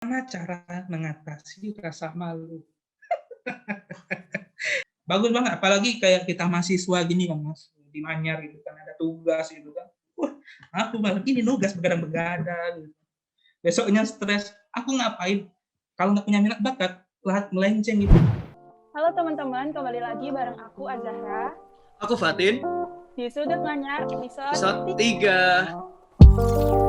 Gimana cara mengatasi rasa malu? Bagus banget, apalagi kayak kita mahasiswa gini kan Mas, di Manyar gitu kan, ada tugas gitu kan. Wah, aku malam ini nugas begadang-begadang gitu. Besoknya stres, aku ngapain? Kalau nggak punya minat bakat, melenceng gitu. Halo teman-teman, kembali lagi bareng aku Azahra Aku Fatin, di Sudut Manyar episode 3. 3.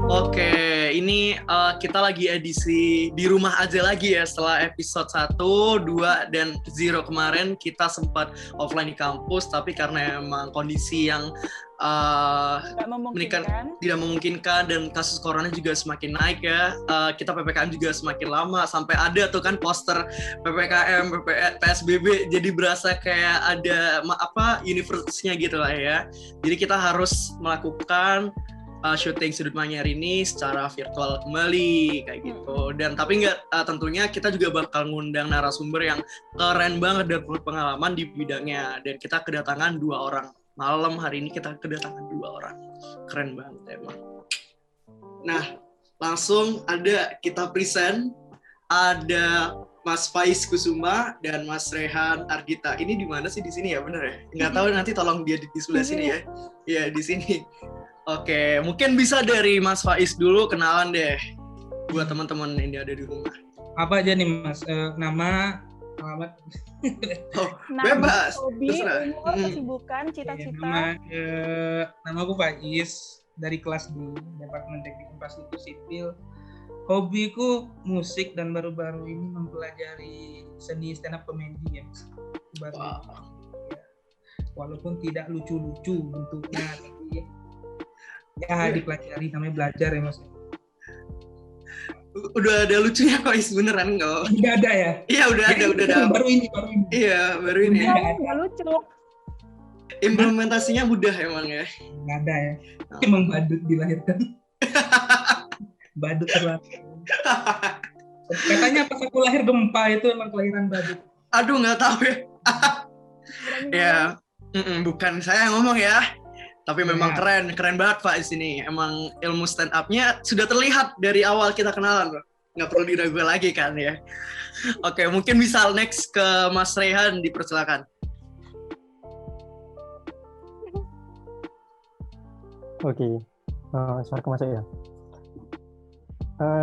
Oke, ini kita lagi edisi di rumah aja lagi ya. Setelah episode 1, 2, dan 0 kemarin kita sempat offline di kampus, tapi karena emang kondisi yang tidak memungkinkan dan kasus corona juga semakin naik ya, kita PPKM juga semakin lama, sampai ada tuh kan poster PPKM, PSBB, jadi berasa kayak ada universe-nya gitu lah ya. Jadi kita harus melakukan syuting Sudut Manyar ini secara virtual kembali kayak gitu. Dan tapi tentunya kita juga bakal ngundang narasumber yang keren banget dan berpengalaman di bidangnya, dan kita kedatangan 2 orang. Malam hari ini kita kedatangan 2 orang. Keren banget emang. Nah, langsung kita present, ada Mas Faiz Kusuma dan Mas Rehan Ardita. Ini di mana sih, di sini ya, bener ya? Nggak tahu, nanti tolong dia di sebelah sini ya. Iya, di sini. Oke, mungkin bisa dari Mas Faiz dulu, kenalan deh buat teman-teman yang ada di rumah. Apa aja nih Mas? Nama, alamat? Bebas. Hobi, umur, kesibukan, cita-cita. Nama aku Faiz, dari kelas D, Departemen Teknik Infrastruktur Sipil. Hobiku musik dan baru-baru ini mempelajari seni stand up comedy ya Mas. Wow. Ya. Walaupun tidak lucu-lucu bentuknya, tapi ya dipelajari, namanya belajar ya Mas. Udah ada lucunya kok, beneran nggak? Udah ada ya? Iya, udah ada. Baru ini. Iya, baru ini. Nggak lucu. Implementasinya mudah emang ya? Nggak ada ya. Emang badut dilahirkan. Badut terlalu. Katanya pas aku lahir gempa, itu emang kelahiran badut. Aduh, nggak tahu ya. Ya, bukan saya yang ngomong ya. Tapi memang keren banget Pak di sini. Emang ilmu stand up-nya sudah terlihat dari awal kita kenalan, bro. Nggak perlu diragukan lagi kan ya. Oke, mungkin bisa next ke Mas Rehan, dipersilakan. Oke, suara masuk ya.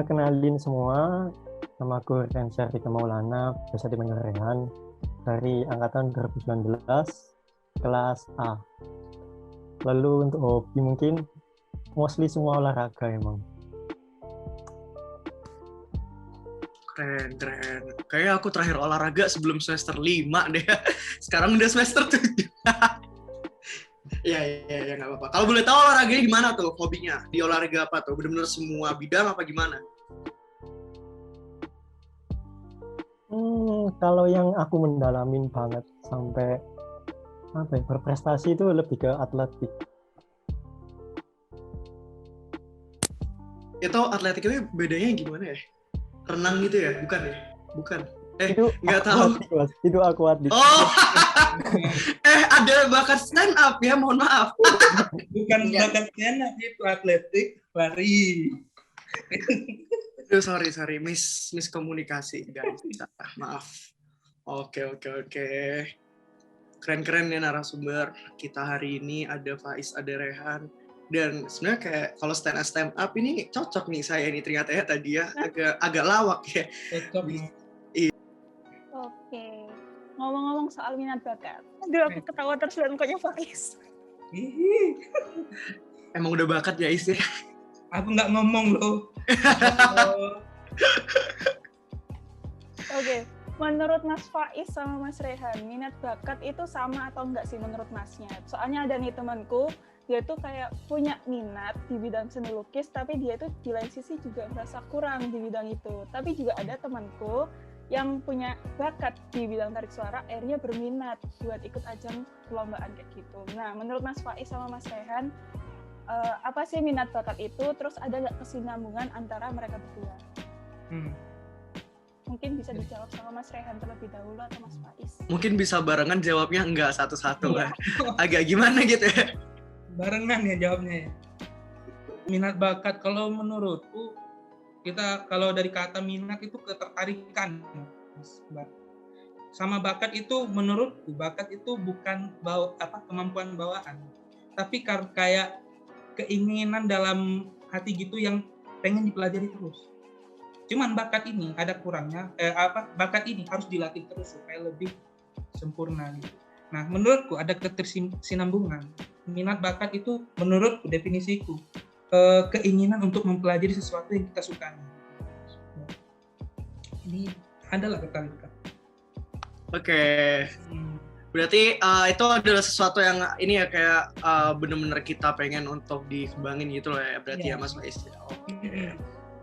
Kenalin semua, nama aku Rehan Syarika Maulana, biasa dipanggil Rehan, dari angkatan 2019, kelas A. Lalu untuk hobi mungkin mostly semua olahraga emang. Keren. Kayaknya aku terakhir olahraga sebelum semester 5 deh. Sekarang udah semester 7. Ya, nggak apa-apa. Kalau boleh tahu olahraganya gimana tuh, hobinya? Di olahraga apa tuh? Benar-benar semua bidang apa gimana? Kalau yang aku mendalamin banget sampai berprestasi itu lebih ke atletik. Itu atletik itu bedanya gimana ya? Renang gitu ya? Bukan ya? Bukan. Nggak tahu. Itu akuatik. Oh, ada bakat stand up ya? Mohon maaf. Bukan bakat stand up, itu atletik, lari. Aduh, sorry, miskomunikasi guys. Maaf. Oke. Keren-keren ya narasumber kita hari ini. Ada Faiz, ada Rehan. Dan sebenarnya kayak kalau stand up ini cocok nih saya ini ternyata ya tadi ya. Agak lawak ya. Cocok. Oke. Ngomong-ngomong soal minat bakat. Aduh, aku ketawa terus dan mukanya Faiz. Emang udah bakat ya Is ya? Aku nggak ngomong loh. Oke. Menurut Mas Faiz sama Mas Rehan, minat bakat itu sama atau enggak sih menurut Masnya? Soalnya ada nih temanku, dia tuh kayak punya minat di bidang seni lukis, tapi dia tuh di lain sisi juga merasa kurang di bidang itu. Tapi juga ada temanku yang punya bakat di bidang tarik suara, akhirnya berminat buat ikut ajang perlombaan kayak gitu. Nah, menurut Mas Faiz sama Mas Rehan, apa sih minat bakat itu? Terus ada nggak kesinambungan antara mereka berdua? Mungkin bisa dijawab sama Mas Rehan terlebih dahulu atau Mas Faiz? Mungkin bisa barengan jawabnya, enggak satu-satu lah. Agak gimana gitu ya? Barengan ya jawabnya ya. Minat bakat kalau menurutku, kita kalau dari kata minat itu ketertarikan, Mas. Sama bakat itu menurutku, bakat itu bukan kemampuan bawaan, tapi kayak keinginan dalam hati gitu yang pengen dipelajari terus. Cuman bakat ini ada kurangnya, bakat ini harus dilatih terus supaya lebih sempurna gitu. Nah, menurutku ada ketersinambungan. Minat bakat itu menurutku definisiku keinginan untuk mempelajari sesuatu yang kita sukai. Ini adalah ketertarikan. Oke. Berarti itu adalah sesuatu yang ini ya kayak benar-benar kita pengen untuk dikembangin gitu loh ya. Berarti ya Mas Faiz. Oke.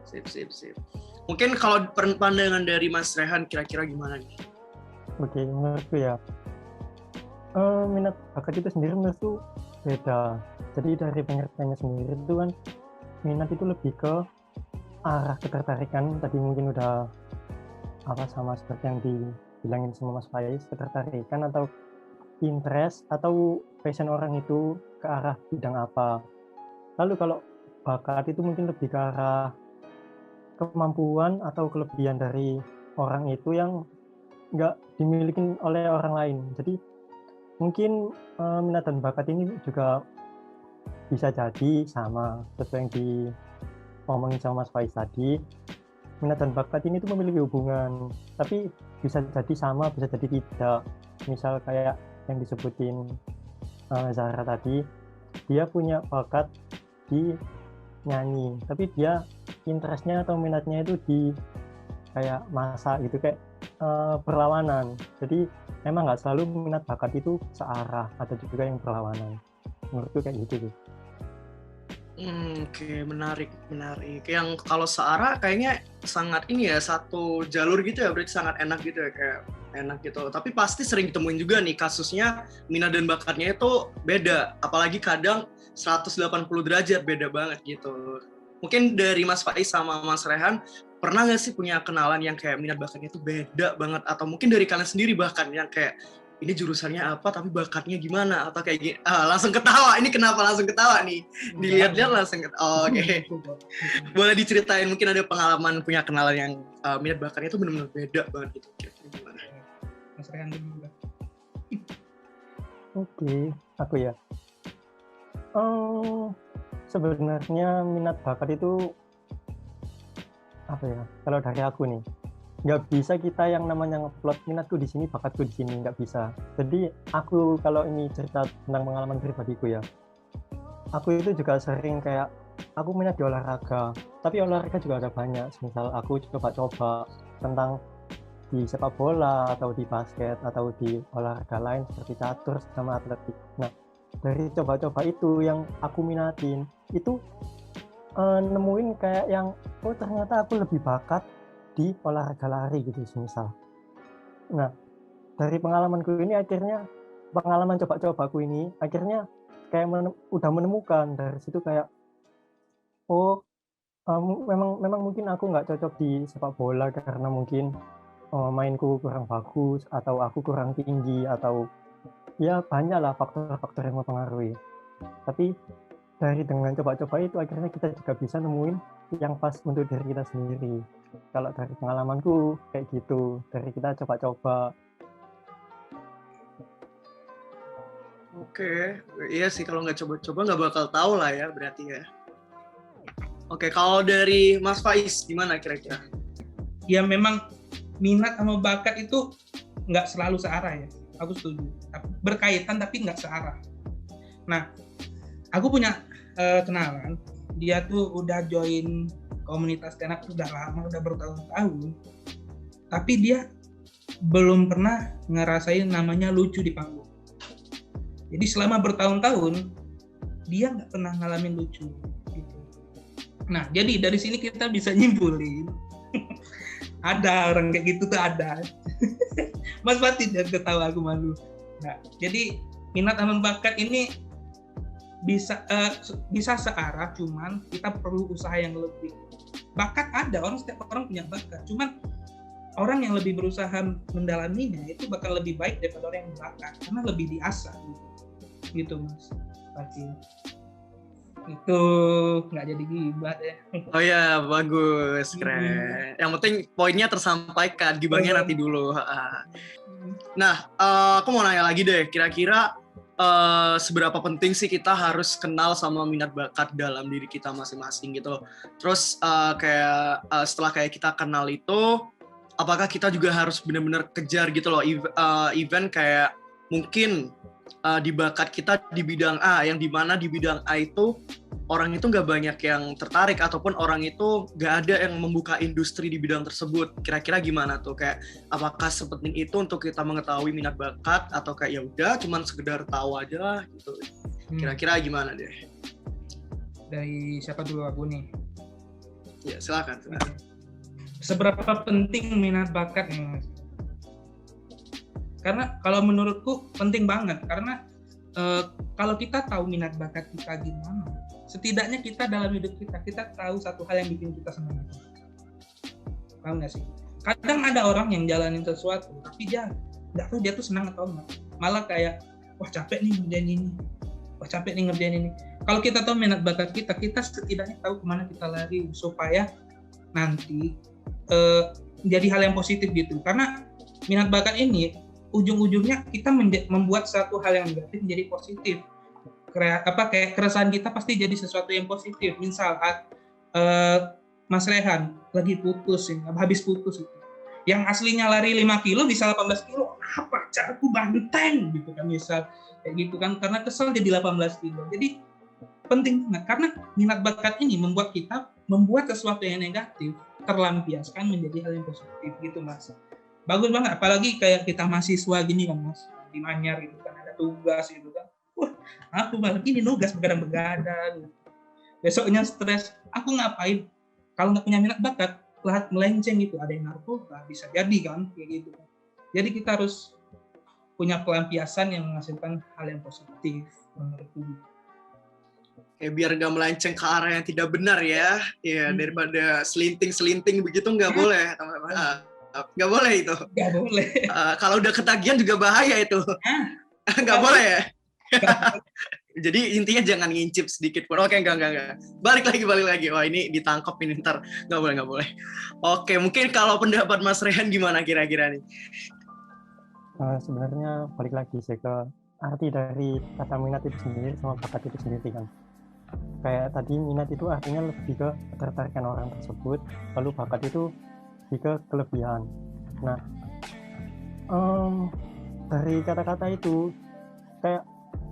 Sip. Mungkin kalau pandangan dari Mas Rehan kira-kira gimana nih? Oke, menurutku ya minat bakat itu sendiri menurutku beda. Jadi dari pengertiannya sendiri itu kan minat itu lebih ke arah ketertarikan. Tadi mungkin udah sama seperti yang dibilangin sama Mas Faiz, ketertarikan atau interest atau passion orang itu ke arah bidang apa. Lalu kalau bakat itu mungkin lebih ke arah kemampuan atau kelebihan dari orang itu yang nggak dimiliki oleh orang lain. Jadi mungkin minat dan bakat ini juga bisa jadi sama sesuai yang diomongin sama Mas Faiz tadi. Minat dan bakat ini tuh memiliki hubungan, tapi bisa jadi sama, bisa jadi tidak. Misal kayak yang disebutin Zahra tadi, dia punya bakat di nyanyi, tapi dia interestnya atau minatnya itu di kayak masak gitu, kayak berlawanan. Jadi memang nggak selalu minat bakat itu searah, ada juga yang berlawanan. Menurutku kayak gitu sih. Oke, menarik. Yang kalau searah kayaknya sangat ini ya, satu jalur gitu ya, berarti sangat enak gitu ya, kayak enak gitu. Tapi pasti sering ditemuin juga nih kasusnya minat dan bakatnya itu beda, apalagi kadang 180 derajat beda banget gitu. Mungkin dari Mas Faiz sama Mas Rehan, pernah nggak sih punya kenalan yang kayak minat bakatnya itu beda banget? Atau mungkin dari kalian sendiri bahkan yang kayak ini jurusannya apa tapi bakatnya gimana? Atau kayak gini, langsung ketawa. Ini kenapa langsung ketawa nih? Dilihat-lihat langsung ketawa. Oke. Boleh diceritain mungkin ada pengalaman punya kenalan yang minat bakatnya itu benar-benar beda banget gitu. Gimana? Mas Rehan dulu. Oke, aku ya. Sebenarnya minat bakat itu apa ya? Kalau dari aku nih, nggak bisa kita yang namanya ngeplot minatku di sini, bakatku di sini, nggak bisa. Jadi aku kalau ini cerita tentang pengalaman pribadiku ya, aku itu juga sering kayak aku minat di olahraga, tapi olahraga juga ada banyak. Misal aku coba-coba tentang di sepak bola atau di basket atau di olahraga lain seperti catur sama atletik. Nah, dari coba-coba itu yang aku minatin itu nemuin kayak yang ternyata aku lebih bakat di olahraga lari gitu misal. Nah, dari pengalamanku ini akhirnya pengalaman coba-cobaku ini akhirnya kayak udah menemukan dari situ kayak memang mungkin aku nggak cocok di sepak bola karena mungkin mainku kurang bagus atau aku kurang tinggi atau ya banyaklah faktor-faktor yang mempengaruhi. Tapi dengan coba-coba itu akhirnya kita juga bisa nemuin yang pas untuk diri kita sendiri. Kalau dari pengalamanku kayak gitu, dari kita coba-coba. Oke, iya sih kalau nggak coba-coba nggak bakal tahu lah ya berarti ya. Oke, kalau dari Mas Faiz gimana kira-kira? Ya memang minat sama bakat itu nggak selalu searah ya, aku setuju. Berkaitan tapi nggak searah. Nah, aku punya kenalan, dia tuh udah join komunitas stand up udah lama, udah bertahun-tahun, tapi dia belum pernah ngerasain namanya lucu di panggung. Jadi selama bertahun-tahun dia nggak pernah ngalamin lucu gitu. Nah, jadi dari sini kita bisa nyimpulin ada orang kayak gitu tuh ada. Mas Fatih udah ketawa, aku malu. Nah, jadi minat sama bakat ini bisa searah, cuman kita perlu usaha yang lebih. Bakat ada, setiap orang punya bakat, cuman orang yang lebih berusaha mendalaminya itu bakal lebih baik daripada orang yang bakat karena lebih diasah gitu Mas Fatih. Itu nggak jadi gibah ya. Oh ya, bagus, keren. Yang penting poinnya tersampaikan, gibahnya nanti dulu. Nah, aku mau nanya lagi deh, kira-kira seberapa penting sih kita harus kenal sama minat bakat dalam diri kita masing-masing gitu. Terus setelah kayak kita kenal itu, apakah kita juga harus benar-benar kejar gitu loh, event kayak mungkin di bakat kita di bidang A, yang dimana di bidang A itu orang itu nggak banyak yang tertarik ataupun orang itu nggak ada yang membuka industri di bidang tersebut. Kira-kira gimana tuh, kayak apakah sepenting itu untuk kita mengetahui minat bakat atau kayak ya udah cuman sekedar tahu aja lah gitu. Kira-kira gimana deh? Dari siapa dulu, aku nih? Ya silakan. Seberapa penting minat bakat nih, Mas? Karena kalau menurutku penting banget, karena kalau kita tahu minat bakat kita gimana, setidaknya kita dalam hidup kita tahu satu hal yang bikin kita senang. Paham nggak sih? Kadang ada orang yang jalanin sesuatu, tapi dia nggak tahu dia tuh senang atau enggak. Malah kayak, wah capek nih ngerjain ini, wah capek nih ngerjain ini. Kalau kita tahu minat bakat kita setidaknya tahu kemana kita lari supaya nanti menjadi hal yang positif gitu. Karena minat bakat ini ujung-ujungnya kita membuat satu hal yang negatif menjadi positif. Kayak keresahan kita pasti jadi sesuatu yang positif. Misal Mas Rehan lagi putus, habis putus itu. Yang aslinya lari 5 kilo bisa 18 kilo. Apa? Caraku banteng gitu kan, misal kayak gitu kan, karena kesel jadi 18 kilo. Jadi penting banget karena minat bakat ini membuat kita membuat sesuatu yang negatif terlampiaskan menjadi hal yang positif gitu, Mas. Bagus banget, apalagi kayak kita mahasiswa gini kan, Mas, di Manyar gitu kan, ada tugas gitu kan. Aku malah gini nugas begadang-begadang. Besoknya stres. Aku ngapain? Kalau nggak punya minat bakat, melenceng gitu. Ada yang narkoba, bisa jadi kan, kayak gitu. Jadi kita harus punya pelampiasan yang menghasilkan hal yang positif menurutku. Biar nggak melenceng ke arah yang tidak benar ya. Ya daripada selinting begitu nggak boleh, teman-teman. Nggak boleh itu. Nggak boleh. Kalau udah ketagihan juga bahaya itu. Nggak boleh ya. Jadi intinya jangan ngincip sedikit pun. Oke, enggak. Balik lagi. Wah, ini ditangkap ini ntar. Nggak boleh. Oke, mungkin kalau pendapat Mas Rehan gimana kira-kira nih? Sebenarnya balik lagi sih ke arti dari kata minat itu sendiri sama bakat itu sendiri kan. Kayak tadi minat itu artinya lebih ke ketertarikan orang tersebut, lalu bakat itu lebih ke kelebihan. Nah, dari kata-kata itu kayak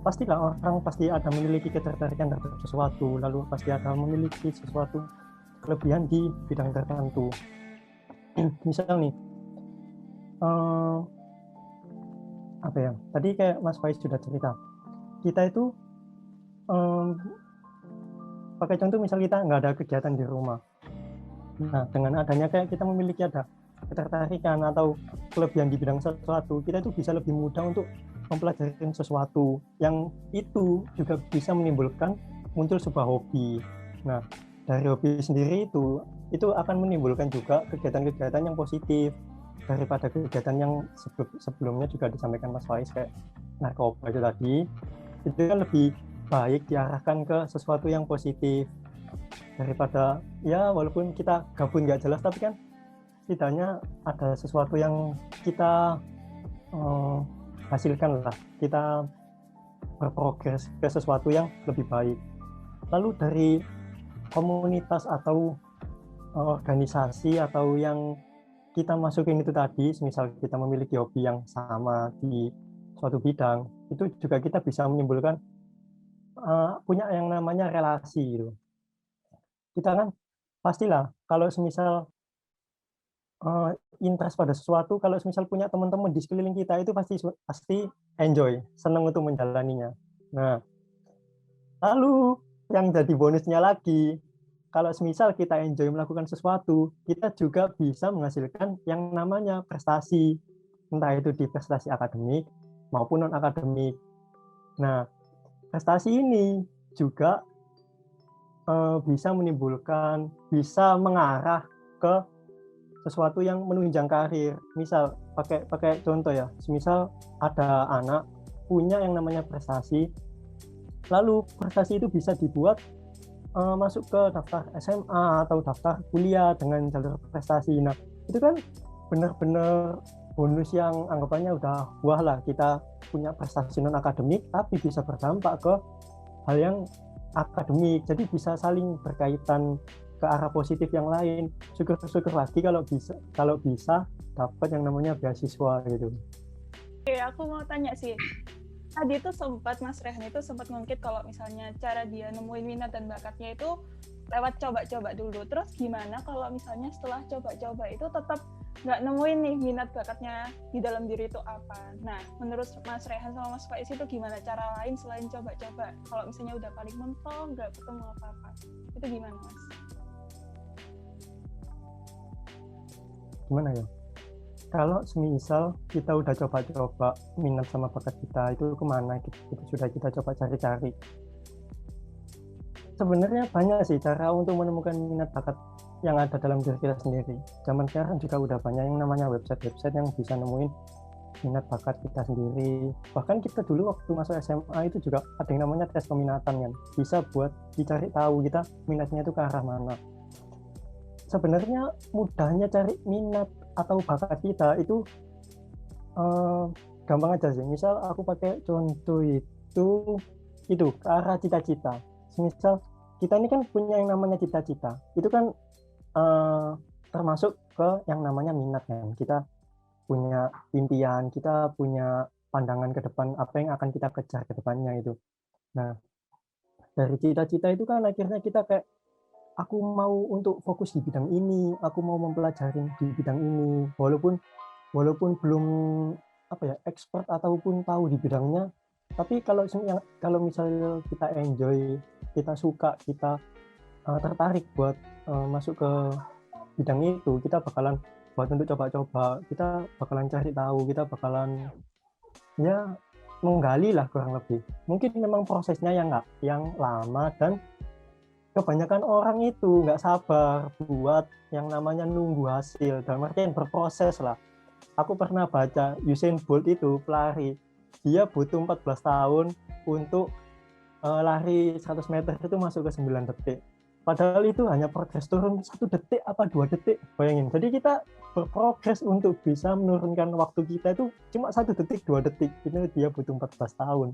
pastilah orang pasti ada memiliki ketertarikan terhadap sesuatu, lalu pasti ada memiliki sesuatu kelebihan di bidang tertentu. Misal nih, apa ya? Tadi kayak Mas Faiz sudah cerita, kita itu pakai contoh misal kita nggak ada kegiatan di rumah. Nah, dengan adanya kayak kita memiliki ada ketertarikan atau kelebihan di bidang sesuatu, kita itu bisa lebih mudah untuk mempelajari sesuatu yang itu juga bisa menimbulkan muncul sebuah hobi. Nah, dari hobi sendiri itu akan menimbulkan juga kegiatan-kegiatan yang positif daripada kegiatan yang sebelumnya juga disampaikan Mas Faiz kayak narkoba itu tadi. Itu kan lebih baik diarahkan ke sesuatu yang positif daripada ya walaupun kita gabun nggak jelas tapi kan setidaknya ada sesuatu yang kita hasilkan lah, kita berprogres ke sesuatu yang lebih baik. Lalu dari komunitas atau organisasi atau yang kita masukin itu tadi, misal kita memiliki hobi yang sama di suatu bidang, itu juga kita bisa menimbulkan punya yang namanya relasi gitu. Kita kan pastilah kalau semisal interest pada sesuatu, kalau misal punya teman-teman di sekeliling kita itu pasti enjoy, senang untuk menjalaninya. Nah, lalu yang jadi bonusnya lagi, kalau misal kita enjoy melakukan sesuatu, kita juga bisa menghasilkan yang namanya prestasi, entah itu di prestasi akademik maupun non-akademik. Nah, prestasi ini juga bisa mengarah ke sesuatu yang menunjang karir. Misal pakai contoh ya, misal ada anak punya yang namanya prestasi, lalu prestasi itu bisa dibuat masuk ke daftar SMA atau daftar kuliah dengan jalur prestasi. Nah, itu kan benar-benar bonus yang anggapannya udah wah lah, kita punya prestasi non akademik tapi bisa berdampak ke hal yang akademik, jadi bisa saling berkaitan ke arah positif yang lain. Syukur lagi kalau bisa dapat yang namanya beasiswa gitu. Oke, aku mau tanya sih. Tadi itu Mas Rehan itu sempat ngungkit kalau misalnya cara dia nemuin minat dan bakatnya itu lewat coba-coba dulu. Terus gimana kalau misalnya setelah coba-coba itu tetap nggak nemuin nih minat bakatnya di dalam diri itu apa? Nah, menurut Mas Rehan sama Mas Faiz itu gimana cara lain selain coba-coba? Kalau misalnya udah paling mentok, nggak ketemu apa-apa, itu gimana, Mas? Gimana ya? Kalau semisal kita udah coba-coba minat sama bakat kita itu kemana, itu sudah kita coba cari-cari. Sebenarnya banyak sih cara untuk menemukan minat bakat yang ada dalam diri kita sendiri. Zaman sekarang juga udah banyak yang namanya website-website yang bisa nemuin minat bakat kita sendiri. Bahkan kita dulu waktu masuk SMA itu juga ada yang namanya tes peminatan kan. Bisa buat dicari tahu kita minatnya itu ke arah mana. Sebenarnya mudahnya cari minat atau bakat kita itu gampang aja sih. Misal aku pakai contoh itu ke arah cita-cita. Misal kita ini kan punya yang namanya cita-cita. Itu kan termasuk ke yang namanya minat kan. Kita punya impian, kita punya pandangan ke depan apa yang akan kita kejar ke depannya itu. Nah, dari cita-cita itu kan akhirnya kita kayak aku mau untuk fokus di bidang ini, aku mau mempelajari di bidang ini, walaupun belum expert ataupun tahu di bidangnya, tapi kalau misalnya kita enjoy, kita suka, kita tertarik buat masuk ke bidang itu, kita bakalan buat untuk coba-coba, kita bakalan cari tahu, kita bakalan ya menggali lah kurang lebih. Mungkin memang prosesnya yang lama dan kebanyakan orang itu nggak sabar buat yang namanya nunggu hasil, dalam artian berproses lah. Aku pernah baca Usain Bolt itu pelari, dia butuh 14 tahun untuk lari 100 meter itu masuk ke 9 detik. Padahal itu hanya progres turun 1 detik apa 2 detik, bayangin. Jadi kita berprogres untuk bisa menurunkan waktu kita itu cuma 1 detik 2 detik, itu dia butuh 14 tahun.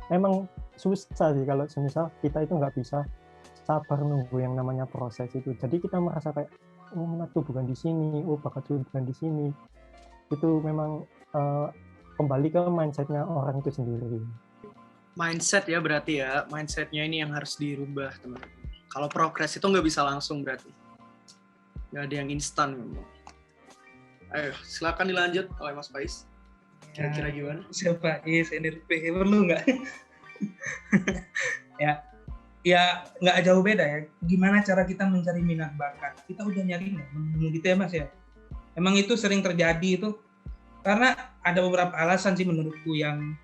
Memang susah sih kalau semisal kita itu nggak bisa sabar nunggu yang namanya proses itu. Jadi kita merasa kayak minatku bukan di sini, bakatku bukan di sini. Itu memang kembali ke mindsetnya orang itu sendiri. Mindset ya berarti ya, mindsetnya ini yang harus dirubah teman-teman. Kalau progres itu nggak bisa langsung berarti, nggak ada yang instan memang. Ayo silakan dilanjut oleh Mas Faiz. Kira-kira gimana? Siapa NRP perlu nggak? Ya nggak jauh beda ya. Gimana cara kita mencari minat bakat? Kita udah nyari nggak? Gitu ya Mas ya. Emang itu sering terjadi itu karena ada beberapa alasan sih menurutku yang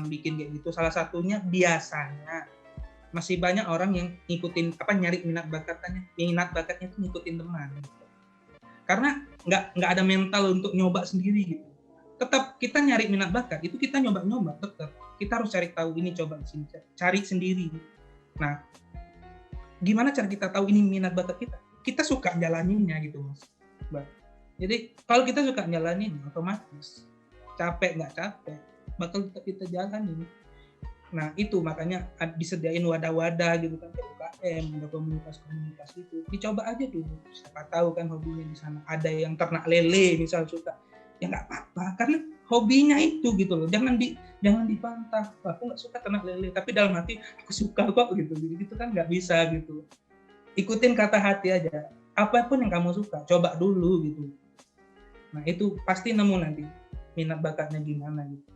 bikin kayak gitu. Salah satunya biasanya masih banyak orang yang ngikutin nyari minat bakatnya itu ngikutin teman. Karena nggak ada mental untuk nyoba sendiri gitu. Tetap kita nyari minat bakat itu kita nyoba tetap. Kita harus cari tahu ini, coba di sini, cari sendiri. Nah, gimana cara kita tahu ini minat bakat kita? Kita suka jalaninnya gitu Mas. Jadi kalau kita suka jalanin, otomatis capek nggak capek bakal kita jalanin. Nah itu makanya disediain wadah-wadah gitu kan, UKM, ada komunitas gitu. Dicoba aja dulu. Siapa tahu kan hobinya di sana. Ada yang ternak lele misal suka, ya nggak apa-apa karena hobinya itu gitu loh. Jangan dibantah. Aku nggak suka ternak lele, tapi dalam hati aku suka kok gitu. Jadi itu kan nggak bisa gitu. Ikutin kata hati aja. Apapun yang kamu suka, coba dulu gitu. Nah itu pasti nemu nanti minat bakatnya gimana gitu.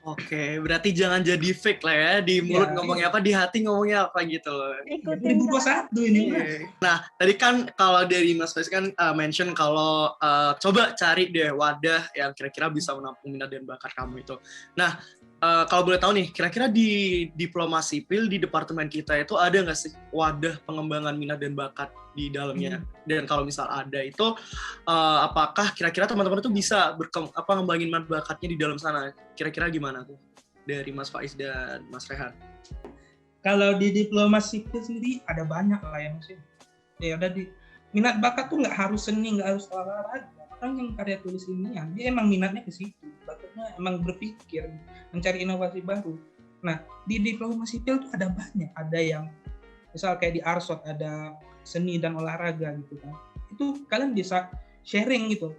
Oke, berarti jangan jadi fake lah ya, di mulut ngomongnya apa, di hati ngomongnya apa gitu loh. Ikutin 2021 ini Mas. Nah, tadi kan kalau dari Mas Faiz kan mention kalau coba cari deh wadah yang kira-kira bisa menampung minat dan bakat kamu itu. Nah, kalau boleh tahu nih, kira-kira di diploma sipil di departemen kita itu ada nggak sih wadah pengembangan minat dan bakat di dalamnya? Dan kalau misal ada itu, apakah kira-kira teman-teman itu bisa ngembangin minat bakatnya di dalam sana? Kira-kira gimana tuh dari Mas Faiz dan Mas Rehan? Kalau di diploma sipil sendiri ada banyak lah ya maksudnya. Ya udah di minat bakat tuh nggak harus seni, nggak harus olahraga. Orang yang karya tulis ini ya dia emang minatnya ke situ, bakatnya emang berpikir, mencari inovasi baru. Nah di diploma sipil tuh ada banyak, ada yang misal kayak di Arsot ada seni dan olahraga gitu kan. Itu kalian bisa sharing gitu.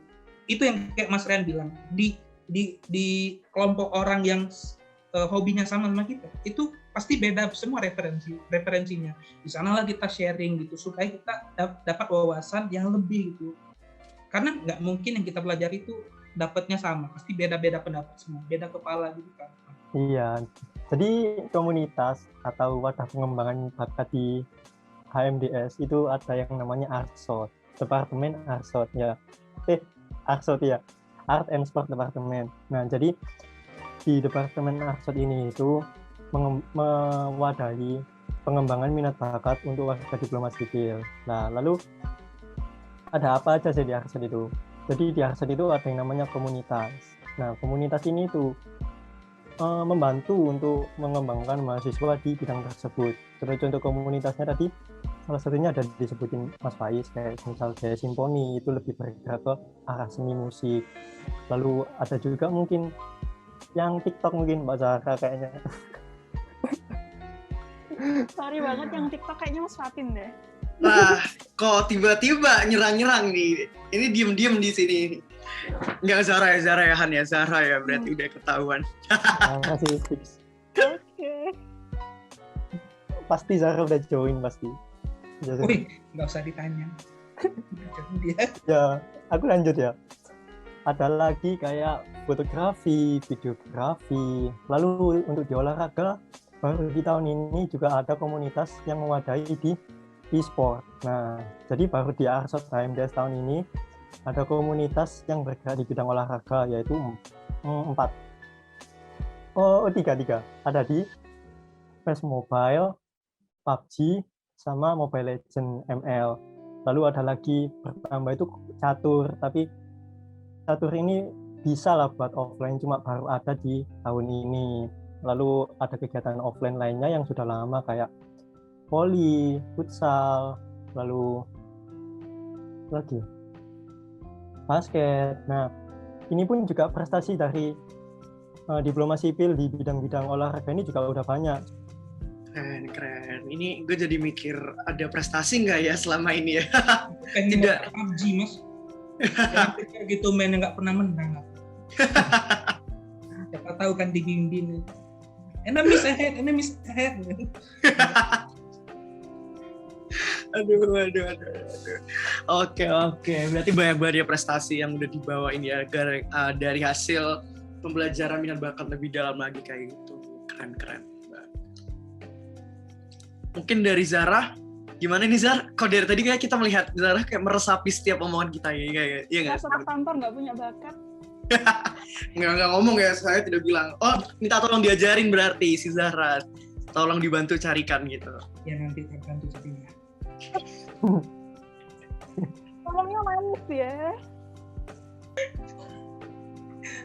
Itu yang kayak Mas Rian bilang di kelompok orang yang hobinya sama kita, itu pasti beda semua referensinya. Di sanalah kita sharing gitu supaya kita dapat wawasan yang lebih gitu. Karena nggak mungkin yang kita pelajari itu dapatnya sama, pasti beda-beda pendapat semua, beda kepala gitu kan. Iya, jadi komunitas atau wadah pengembangan bakat di HMDS itu ada yang namanya Arsot, Departemen Arsot ya. Arsot ya, Art and Sport Departemen. Nah, jadi di Departemen Arsot ini itu mewadahi pengembangan minat bakat untuk warga diploma sipil. Nah, lalu ada apa aja sih di Arsot itu? Jadi di Arsot itu ada yang namanya komunitas. Nah, komunitas ini tuh membantu untuk mengembangkan mahasiswa di bidang tersebut. Contoh komunitasnya tadi, salah satunya ada disebutin Mas Faiz, kayak misal Gaya Simponi, itu lebih bergerak ke arah seni musik. Lalu ada juga mungkin yang TikTok mungkin Mbak Zahra kayaknya. Sorry banget yang TikTok kayaknya Mas Fatin deh. Nah, kok tiba-tiba nyerang-nyerang nih. Ini diem-diem di sini. Enggak Zara ya Han ya. Zara ya berarti udah ketahuan. Makasih fix. Oke. Pasti Zara udah join pasti. Wih, nggak usah ditanya. Dia. Ya, aku lanjut ya. Ada lagi kayak fotografi, videografi. Lalu untuk di olahraga, baru di tahun ini juga ada komunitas yang mewadahi di e-sport. Nah, jadi baru di Arsot HMDS tahun ini ada komunitas yang bergerak di bidang olahraga, yaitu 3. Ada di PES Mobile, PUBG, sama Mobile Legends ML. Lalu ada lagi bertambah itu catur, tapi catur ini bisa lah buat offline, cuma baru ada di tahun ini. Lalu ada kegiatan offline lainnya yang sudah lama kayak voli, futsal, lalu lagi basket. Nah, ini pun juga prestasi dari diploma sipil di bidang-bidang olahraga ini juga udah banyak. Keren. Ini gue jadi mikir ada prestasi nggak ya selama ini ya? Tidak. PUBG mas. Yang gitu main yang nggak pernah menang. Siapa tahu kan dibimbing. Enemies ahead. Aduh. Oke. Berarti banyak prestasi yang udah dibawain ya dari hasil pembelajaran minat bakat lebih dalam lagi kayak gitu. Keren. Mungkin dari Zara, gimana nih Zara? Kok dari tadi kayak kita melihat Zara kayak meresapi setiap omongan kita ya? Iya nggak? Rasa tampar nggak punya bakat. Nggak ngomong ya, saya tidak bilang. Oh, minta tolong diajarin berarti si Zara. Tolong dibantu carikan gitu. Ya nanti terbantu carinya. Ngomongnya manis ya.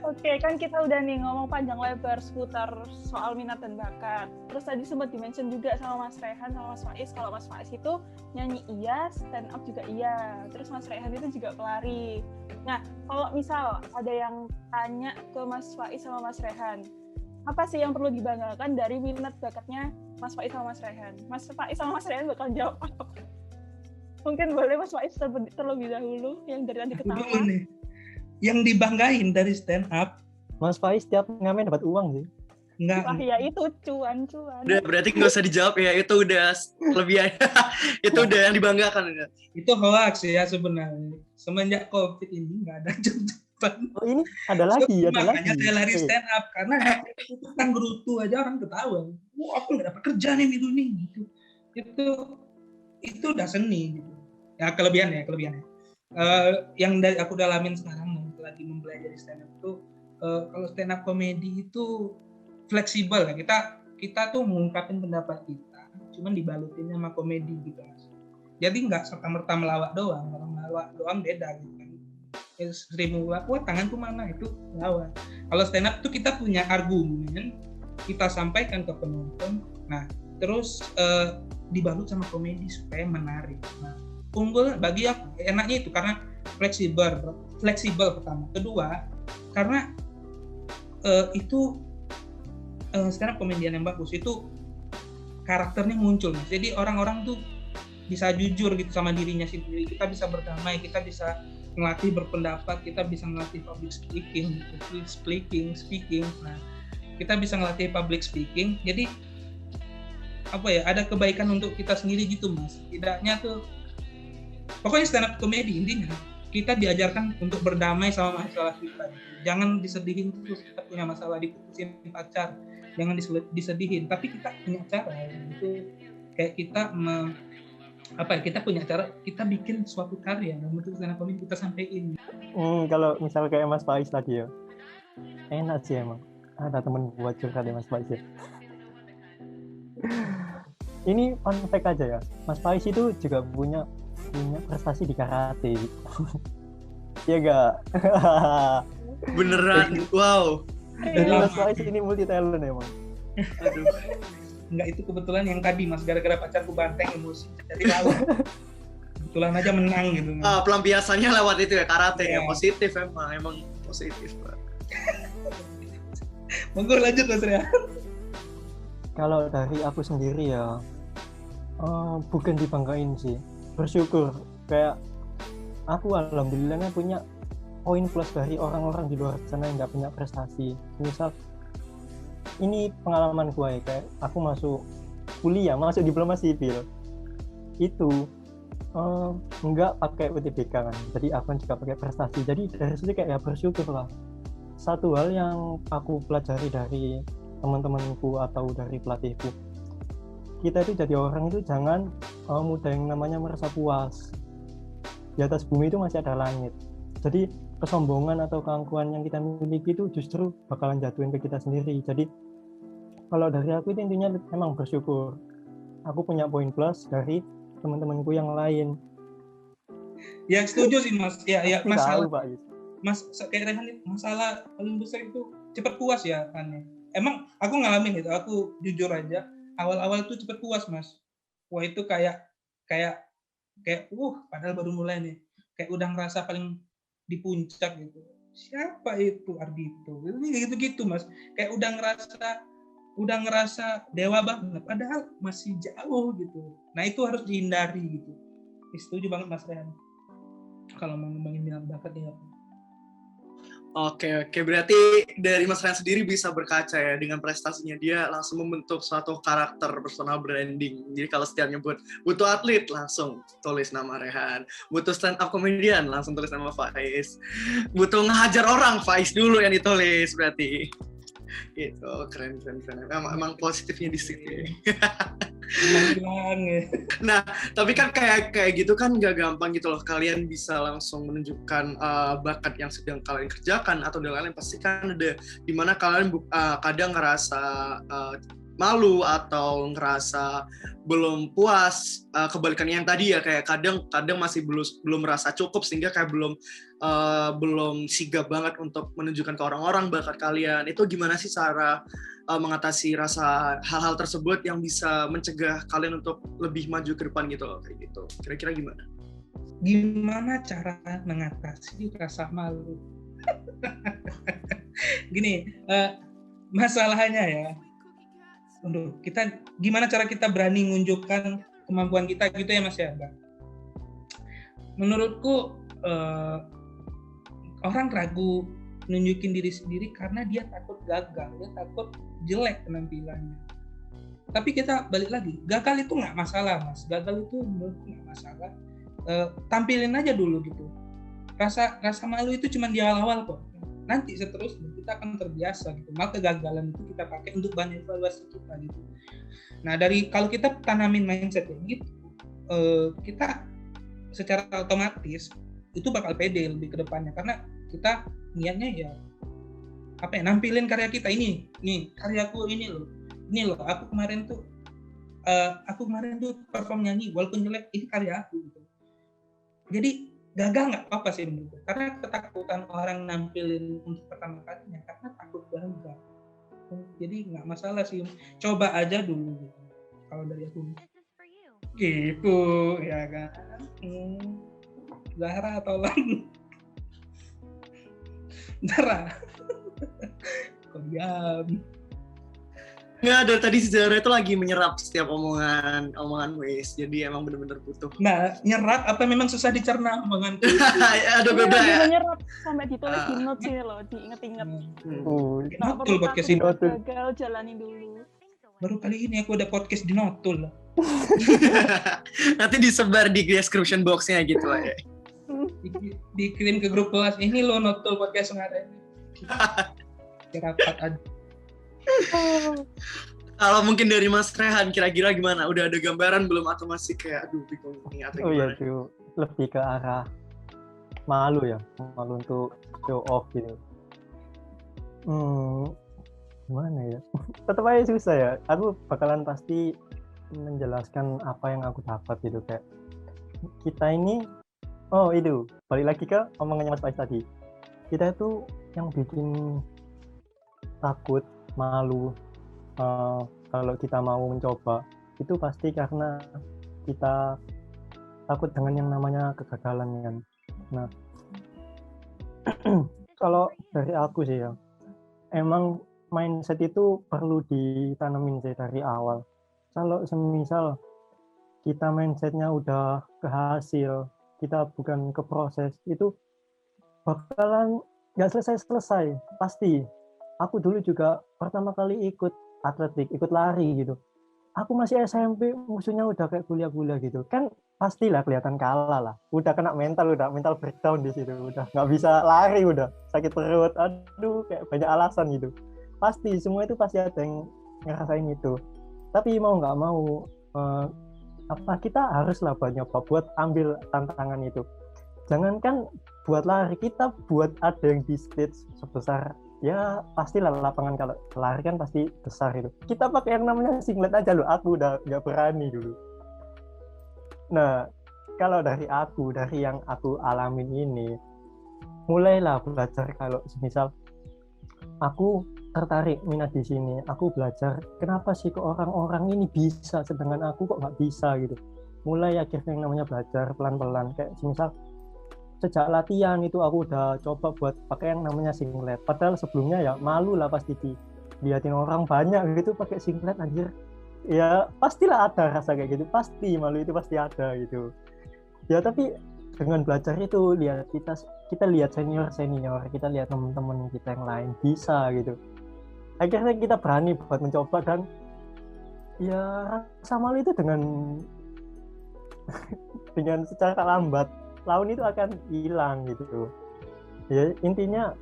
Oke, kan kita udah nih ngomong panjang lebar seputar soal minat dan bakat. Terus tadi sempat di-mention juga sama Mas Rehan sama Mas Faiz, kalau Mas Faiz itu nyanyi iya, stand up juga iya. Terus Mas Rehan itu juga pelari. Nah, kalau misal ada yang tanya ke Mas Faiz sama Mas Rehan, apa sih yang perlu dibanggakan dari minat bakatnya Mas Faiz sama Mas Rehan? Mas Faiz sama Mas Rehan bakal jawab apa? Mungkin boleh Mas Faiz terlebih dahulu yang dari tadi ketawa. Yang dibanggain dari stand up, Mas Faiz tiap ngamen dapat uang sih. Enggak. Wah ya itu cuan. Udah berarti nggak usah dijawab ya, itu udah lebih itu udah yang dibanggakan. Itu hoax ya sebenarnya. Semenjak COVID ini nggak ada jawaban. Oh ini ada lagi. Makanya saya lari stand up karena itu kan gerutu aja orang ketawa. Wah aku nggak dapat kerja nih minggu ini gitu. Itu udah seni gitu. Ya kelebihannya. Yang dari aku dalamin sekarang lagi mempelajari stand up itu kalau stand up komedi itu fleksibel ya, kita tuh mengungkapin pendapat kita, cuman dibalutin sama komedi gitu mas. Jadi nggak serta-merta melawak doang, kalau melawak doang beda gitu kan. Seribu wah tanganku mana itu melawak. Kalau stand up tuh kita punya argumen, kita sampaikan ke penonton. Nah terus dibalut sama komedi supaya menarik. Nah, unggul bagi aku enaknya itu karena fleksibel pertama. Kedua, karena itu stand up komedian yang bagus itu karakternya muncul. Jadi orang-orang tuh bisa jujur gitu sama dirinya sendiri. Kita bisa berdamai, kita bisa ngelatih berpendapat, kita bisa ngelatih public speaking. Nah, kita bisa ngelatih public speaking. Jadi apa ya? Ada kebaikan untuk kita sendiri gitu, Mas. Tidaknya tuh pokoknya stand up comedy intinya kita diajarkan untuk berdamai sama masalah kita. Jangan disedihin terus kita punya masalah, diputusin pacar, jangan disedihin. Tapi kita punya cara itu kayak kita kita punya cara, kita bikin suatu karya dan bentuk stand up comedy kita sampein. Kalau misal kayak Mas Faiz tadi ya, enak sih emang. Ada temen buat curhat ya Mas Faiz ya. Ini fun fact aja ya, Mas Faiz itu juga punya prestasi di karate. Iya gak? Beneran, wow. Jadi Mas Faiz ini multi talent emang. Aduh. Enggak, itu kebetulan yang tadi Mas, gara-gara pacarku banteng emosi jadi lawan. Kebetulan aja menang gitu. Pelampiasannya lewat itu ya, karate ya, positif emang positif Pak. Monggo lanjut Mas Rehan. Kalau dari aku sendiri ya, bukan dibanggain sih, bersyukur. Kayak aku alhamdulillahnya punya poin plus dari orang-orang di luar sana yang nggak punya prestasi. Misal ini pengalaman gue ya, kayak aku masuk kuliah, masuk diploma sipil itu nggak pakai UTBK kan, jadi aku juga pakai prestasi. Jadi dari situ kayak ya bersyukur lah. Satu hal yang aku pelajari dari teman-temanku atau dari pelatihku, kita itu jadi orang itu jangan mudah yang namanya merasa puas. Di atas bumi itu masih ada langit. Jadi kesombongan atau keangkuhan yang kita miliki itu justru bakalan jatuhin ke kita sendiri. Jadi kalau dari aku itu intinya memang bersyukur. Aku punya poin plus dari teman-temanku yang lain. Ya setuju sih Mas. Ya masalah. Tahu, Pak. Mas kayak Rehan, masalah paling besar itu cepat puas ya kan. Emang aku ngalamin itu. Aku jujur aja awal-awal itu cepat puas Mas. Wah itu kayak padahal baru mulai nih. Kayak udah ngerasa paling di puncak gitu. Siapa itu Ardito? Gitu-gitu Mas. Kayak udah ngerasa dewa banget, padahal masih jauh gitu. Nah itu harus dihindari gitu. Setuju banget Mas Rehan. Kalau mau ngembangin minat bakat ya. Oke, berarti dari Mas Rehan sendiri bisa berkaca ya, dengan prestasinya dia langsung membentuk suatu karakter personal branding. Jadi kalau setiap nyebut butuh atlet langsung tulis nama Rehan, butuh stand up comedian langsung tulis nama Faiz, butuh ngehajar orang Faiz dulu yang ditulis berarti. Gitu, keren. Emang positifnya di situ. Nah, tapi kan kayak gitu kan nggak gampang gitu loh. Kalian bisa langsung menunjukkan bakat yang sedang kalian kerjakan atau dengan lain pasti kan ada dimana kalian kadang ngerasa malu atau ngerasa belum puas, kebalikan yang tadi ya, kayak kadang masih belum merasa cukup sehingga kayak belum sigap banget untuk menunjukkan ke orang-orang bakat kalian. Itu gimana sih cara mengatasi rasa hal-hal tersebut yang bisa mencegah kalian untuk lebih maju ke depan gitu loh, kayak gitu. Kira-kira gimana? Gimana cara mengatasi rasa malu? Gini, masalahnya ya, gimana cara kita berani menunjukkan kemampuan kita gitu ya Mas ya? Menurutku orang ragu nunjukin diri sendiri karena dia takut gagal, dia takut jelek penampilannya. Tapi kita balik lagi, gagal itu nggak masalah Mas, gagal itu menurutku nggak masalah. Tampilin aja dulu gitu. Rasa malu itu cuma di awal-awal kok. Nanti seterusnya kita akan terbiasa gitu. Maka kegagalan itu kita pakai untuk bahan evaluasi kita gitu. Nah kalau kita tanamin mindset gitu, kita secara otomatis itu bakal pede lebih ke depannya karena kita niatnya ya nampilin karya kita ini karyaku ini loh aku kemarin tuh perform nyanyi walaupun jelek, ini karya aku gitu. Jadi gagal nggak apa-apa sih menurutku, karena ketakutan orang nampilin untuk pertama kalinya karena takut gagal. Jadi nggak masalah sih, coba aja dulu gitu. kalau dari aku. Gitu ya kan. Zahra tolong. Zahra. Kok diam? Nggak, dari tadi si Zahra itu lagi menyerap setiap omongan Wes, jadi emang bener-bener butuh. Nah, nyerap apa memang susah dicerna omongan? Ada beda ya. Menyerap sampai ditulis di notes ini loh, diinget-inget. Notul podcast ini. Gagal jalanin dulu. Baru kali ini aku ada podcast di Notul. Nanti disebar di description box-nya gitu lah ya. Dikirim ke grup kelas, ini lo Notul podcast ngarep. Rapat aja. Kalau mungkin dari Mas Rehan kira-kira gimana? Udah ada gambaran belum atau masih kayak aduh bingung nih atau gimana? Tuh lebih ke arah malu untuk show off gitu. Gimana ya? Tetap aja susah ya. Aku bakalan pasti menjelaskan apa yang aku dapat gitu, kayak kita ini itu balik lagi ke omongannya Mas Faiz tadi. Kita itu yang bikin takut, malu kalau kita mau mencoba itu pasti karena kita takut dengan yang namanya kegagalan kan. Nah, kalau dari aku sih ya, emang mindset itu perlu ditanamin sih dari awal. Kalau semisal kita mindsetnya udah ke hasil, kita bukan ke proses, itu bakalan nggak selesai pasti. Aku dulu juga pertama kali ikut atletik, ikut lari gitu. Aku masih SMP, musuhnya udah kayak kuliah-kuliah gitu. Kan pastilah kelihatan kalah lah. Udah kena mental breakdown di situ. Udah nggak bisa lari, udah sakit perut. Aduh, kayak banyak alasan gitu. Pasti, semua itu pasti ada yang ngerasain itu. Tapi mau nggak mau, kita haruslah buat ambil tantangan itu. Jangankan buat lari, kita buat ada yang di stage sebesar, ya pastilah lapangan kalau lari kan pasti besar itu. Kita pakai yang namanya singlet aja loh, aku udah nggak berani dulu. Nah, kalau dari yang aku alamin ini, mulailah belajar kalau misal aku tertarik minat di sini, aku belajar kenapa sih kok orang-orang ini bisa sedangkan aku kok nggak bisa gitu. Mulai akhirnya yang namanya belajar pelan-pelan, kayak misal sejak latihan itu aku udah coba buat pakai yang namanya singlet. Padahal sebelumnya ya malu lah pasti dilihatin orang banyak gitu pakai singlet anjir. Ya pastilah ada rasa kayak gitu, pasti malu itu pasti ada gitu. Ya tapi dengan belajar itu kita lihat senior, kita lihat teman-teman kita yang lain bisa gitu. Akhirnya kita berani buat mencoba dan ya rasa malu itu dengan secara lambat laun itu akan hilang gitu. Ya intinya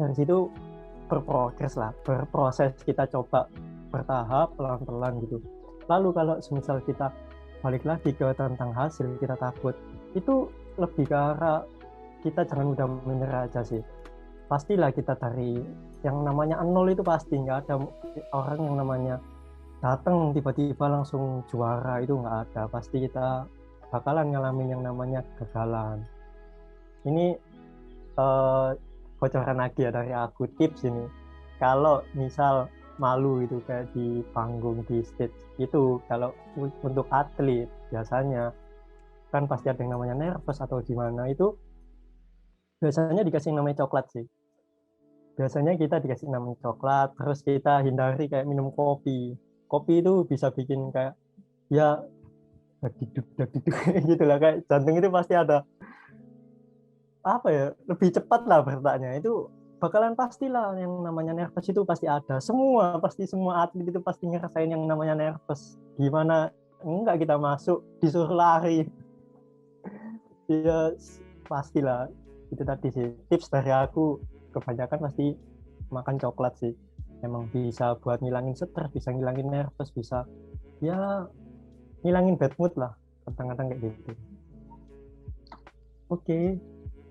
dari situ berproses kita coba bertahap pelan-pelan gitu. Lalu kalau semisal kita balik lagi ke tentang hasil, kita takut, itu lebih ke arah kita jangan mudah menyerah aja sih. Pastilah kita dari yang namanya nol itu pasti nggak ada orang yang namanya datang tiba-tiba langsung juara, itu nggak ada. Pasti kita bakalan ngalamin yang namanya kegagalan. Ini bocoran lagi ya dari aku, tips ini. Kalau misal malu itu kayak di panggung, di stage itu, kalau untuk atlet biasanya kan pasti ada yang namanya nervous atau gimana, itu biasanya dikasih yang namanya coklat sih. Biasanya kita dikasih namanya coklat, terus kita hindari kayak minum kopi. Kopi itu bisa bikin kayak ya dagduduk gitu lah, kayak jantung itu pasti ada lebih cepat lah berdetaknya. Itu bakalan pastilah yang namanya nervous itu pasti ada. Semua atlet itu pasti ngerasain yang namanya nervous. Gimana enggak kita masuk disuruh lari. Ya pastilah. Itu tadi sih tips dari aku, kebanyakan pasti makan coklat sih. Emang bisa buat ngilangin stres, bisa ngilangin nervous, bisa ya ngilangin bad mood lah, kadang-kadang kayak gitu. Oke.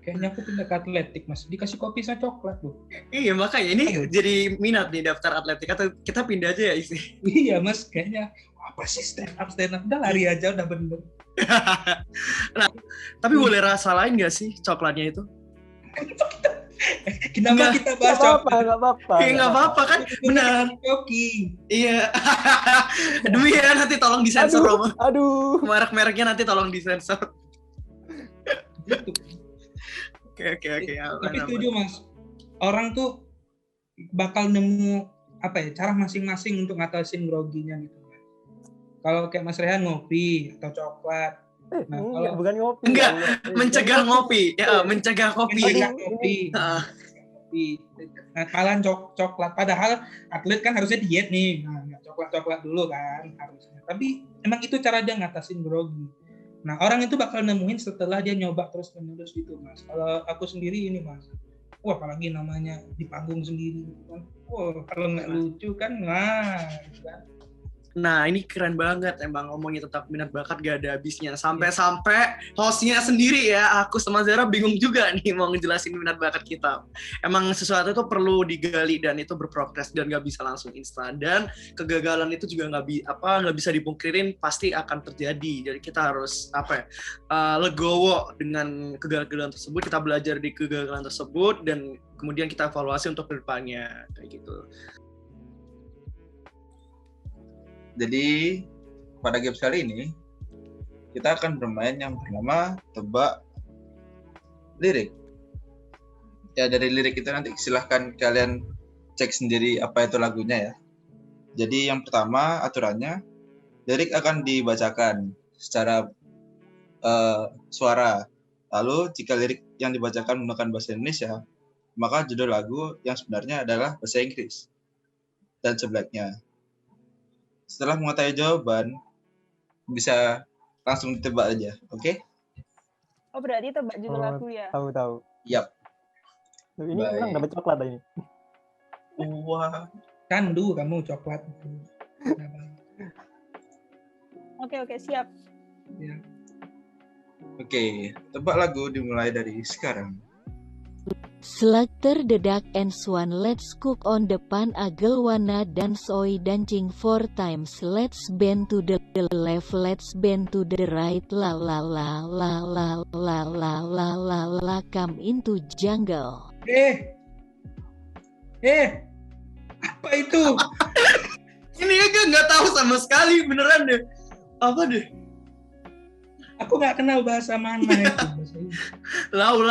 Kayaknya aku pindah ke atletik, Mas. Dikasih kopi sama coklat, Bu. Iya, makanya ini jadi minat nih daftar atletik, atau kita pindah aja ya isi. Iya, Mas. Kayaknya apa sih stand up. Udah lari aja, udah bener. Nah, tapi boleh rasa lain nggak sih coklatnya itu? Kenapa kita bahas Nggak apa-apa. Nggak apa-apa kan, benar. Joki. Iya. Aduh ya, nanti tolong disensor Romo. Aduh. Merek-mereknya nanti tolong disensor. Gitu. Oke. Tapi setuju Mas. Orang tuh bakal nemu cara masing-masing untuk ngatasin groginya gitu. Kalau kayak Mas Rehan ngopi atau coklat. Nah, kalau bukan ngopi. Enggak, ya Allah. mencegah ngopi. Ya, mencegah kopi. kopi. Nah, kalian coklat. Padahal atlet kan harusnya diet nih. Nah, coklat dulu kan harusnya. Tapi emang itu cara dia ngatasin grogi. Nah, orang itu bakal nemuin setelah dia nyoba terus-menerus gitu, Mas. Kalau aku sendiri ini, Mas. Wah, apalagi namanya di panggung sendiri kan. Wah, kalau nggak lucu kan, gitu kan. Nah, ini keren banget emang ngomongin tentang minat bakat gak ada habisnya. Sampai hostnya sendiri ya, aku sama Zara bingung juga nih mau ngejelasin minat bakat kita. Emang sesuatu itu perlu digali dan itu berprogres dan gak bisa langsung instan. Dan kegagalan itu juga nggak bisa dipungkirin, pasti akan terjadi. Jadi kita harus legowo dengan kegagalan tersebut, kita belajar di kegagalan tersebut dan kemudian kita evaluasi untuk kedepannya kayak gitu. Jadi pada games kali ini kita akan bermain yang bernama tebak lirik. Ya, dari lirik itu nanti silahkan kalian cek sendiri apa itu lagunya ya. Jadi yang pertama aturannya, lirik akan dibacakan secara suara. Lalu jika lirik yang dibacakan menggunakan bahasa Indonesia, maka judul lagu yang sebenarnya adalah bahasa Inggris. Dan sebaliknya. Setelah mengetahui jawaban, bisa langsung ditebak aja, oke? Oh, berarti tebak judul lagu ya? Tahu. Yap. Ini orang dapat coklat ini. Wah. Candu kamu coklat. Oke, siap. Ya. Oke, tebak lagu dimulai dari sekarang. Slugter dedak and swan, let's cook on the pan, agel wana dance oi dancing 4 times, let's bend to the left, let's bend to the right, la la la la la la la la la la, come into jungle. Apa itu? Ini aja nggak tahu sama sekali, beneran deh. Apa deh? Aku nggak kenal bahasa mana itu. Lau.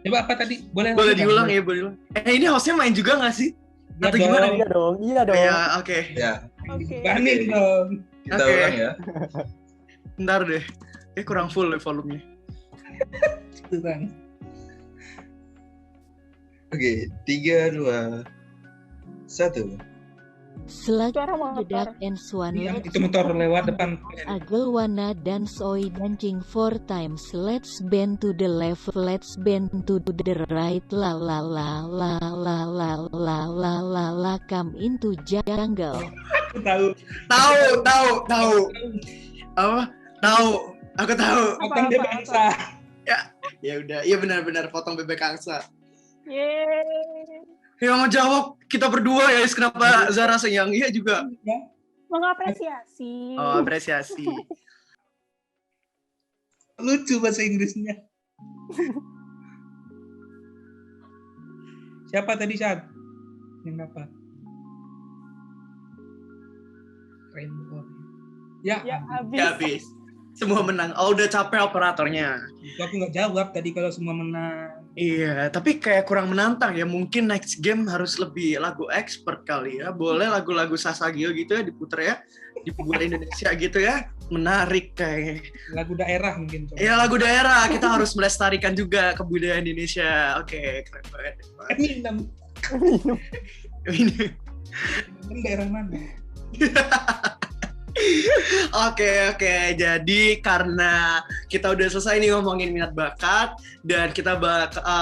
Coba apa tadi? Boleh diulang ya, boleh diulang. Ini hostnya main juga nggak sih? Ya Atau gimana? Iya dong. Ya, oke. Ya, Oke. Banin dong. kita Oke. ulang ya. Bentar deh. Kurang full deh volumenya. Itu kan. Oke, 3, 2, 1. Slugter Suara motor. dedak and swan, Yang let's itu motor lewat depan. agel wana dance oi dancing 4 times, let's bend to the left, let's bend to the right, la la la la la la la la la la, come into jungle. Aku tahu. Tahu. Apa? Tahu. Aku tahu. Potong dia bangsa. Ya udah, iya benar-benar potong bebek angsa. Yeay. Yang mau jawab kita berdua ya, kenapa Zara yang iya juga. Mengapresiasi. Oh, apresiasi. Lucu bahasa Inggrisnya. Siapa tadi, Syad? Yang apa? Rainbow. Ya, Habis. Ya habis. Semua menang. Oh, udah capek operatornya. aku nggak jawab tadi kalau semua menang. Iya, tapi kayak kurang menantang ya. Mungkin next game harus lebih lagu expert kali ya. Boleh lagu-lagu Sasagio gitu ya diputer ya. Di buat Indonesia gitu ya. Menarik kayak. Lagu daerah mungkin. Coba. Iya, lagu daerah. Kita harus melestarikan juga kebudayaan Indonesia. Oke, keren banget. Eminem. Ini. Kan daerah mana? Oke. Jadi karena kita udah selesai nih ngomongin minat bakat dan kita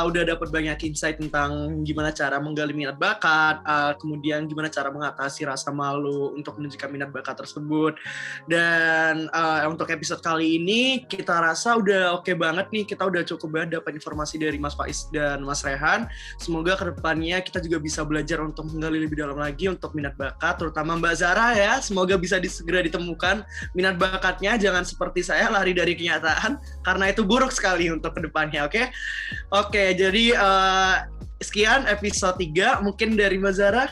udah dapat banyak insight tentang gimana cara menggali minat bakat, kemudian gimana cara mengatasi rasa malu untuk menunjukkan minat bakat tersebut. Dan untuk episode kali ini kita rasa udah oke banget nih, kita udah cukup banget dapat informasi dari Mas Faiz dan Mas Rehan. Semoga kedepannya kita juga bisa belajar untuk menggali lebih dalam lagi untuk minat bakat, terutama Mbak Zara ya. Semoga bisa segera ditemukan minat bakatnya, jangan seperti saya lari dari kenyataan. percintaan karena itu buruk sekali untuk kedepannya. Oke, jadi sekian episode 3 mungkin dari Mbak Zara.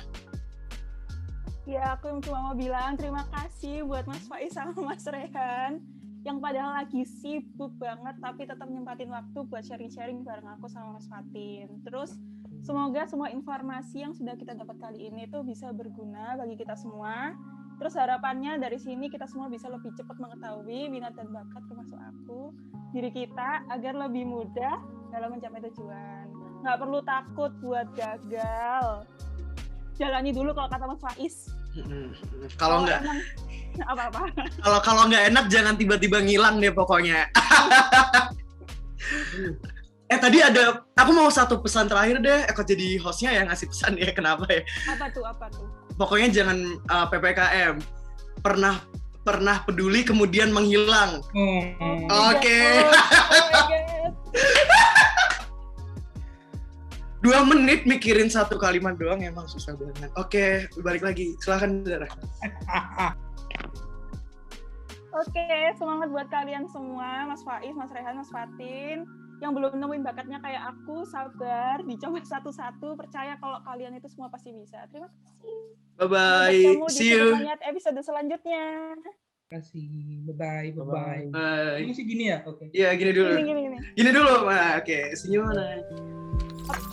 Ya, aku cuma mau bilang terima kasih buat Mas Faiz sama Mas Rehan yang padahal lagi sibuk banget tapi tetap nyempatin waktu buat sharing-sharing bareng aku sama Mas Fatin. Terus semoga semua informasi yang sudah kita dapat kali ini tuh bisa berguna bagi kita semua. Terus harapannya dari sini kita semua bisa lebih cepat mengetahui minat dan bakat termasuk aku, diri kita agar lebih mudah dalam mencapai tujuan. Nggak perlu takut buat gagal. Jalani dulu kalau kata Mas Faiz. Kalau nggak apa-apa. Kalau nggak enak jangan tiba-tiba ngilang deh pokoknya. Tadi aku mau satu pesan terakhir deh. Kok jadi hostnya yang ngasih pesan ya? Kenapa ya? Apa tuh? Pokoknya jangan PPKM pernah peduli kemudian menghilang. Oke. 2 menit mikirin satu kalimat doang emang susah banget. Oke, balik lagi. Silakan, Zara. Oke, semangat buat kalian semua, Mas Faiz, Mas Rehan, Mas Fatin. Yang belum nemuin bakatnya kayak aku, sabar, dicoba satu-satu, percaya kalau kalian itu semua pasti bisa. Terima kasih. Bye-bye. See you. Sampai ketemu di episode selanjutnya. Terima kasih. Bye-bye. Bye-bye. Bye. Ini masih gini ya? Oke. Iya, gini dulu. Gini. Gini dulu. Oke, senyum mana? Up.